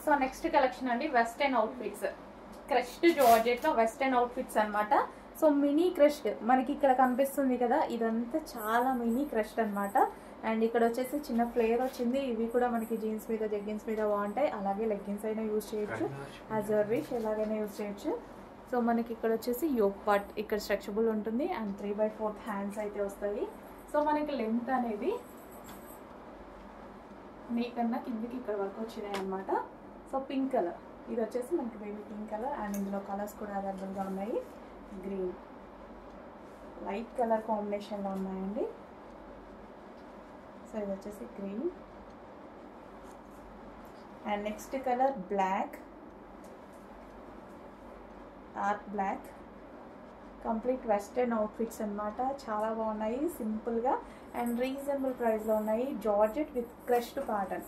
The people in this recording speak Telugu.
సో నెక్స్ట్ కలెక్షన్ అండి వెస్టర్న్ అవుట్ఫిట్స్, క్రష్డ్ జార్జెట్ లో వెస్టర్న్ అవుట్ఫిట్స్ అన్నమాట. సో మినీ క్రష్డ్ మనకి ఇక్కడ కనిపిస్తుంది కదా, ఇదంతా చాలా మినీ క్రష్డ్ అన్నమాట. అండ్ ఇక్కడ వచ్చేసి చిన్న ఫ్లేర్ వచ్చింది. ఇవి కూడా మనకి జీన్స్ మీద జెగ్గిన్స్ మీద బాగుంటాయి. అలాగే లెగ్గిన్స్ అయినా యూజ్ చేయొచ్చు, యాజ్ యువర్ విష్ ఎలాగైనా యూజ్ చేయొచ్చు. సో మనకి ఇక్కడ వచ్చేసి యోక్ పార్ట్ ఇక్కడ స్ట్రెచబుల్ ఉంటుంది అండ్ 3/4 హ్యాండ్స్ అయితే వస్తాయి. సో మనకి లెంత్ అనేది నీకన్నా కిందికి ఇక్కడ వరకు వచ్చినాయి అన్నమాట. సో పింక్ కలర్, ఇది వచ్చేసి మనకి బేబీ పింక్ కలర్ అండ్ ఇందులో కలర్స్ కూడా అవైలబుల్గా ఉన్నాయి. గ్రీన్, లైట్ కలర్ కాంబినేషన్లో ఉన్నాయండి. సో ఇది వచ్చేసి green and next colour black, dark black. Complete western outfits అన్నమాట. చాలా బాగున్నాయి, సింపుల్గా అండ్ రీజనబుల్ ప్రైస్లో ఉన్నాయి. Georgette with crushed cotton.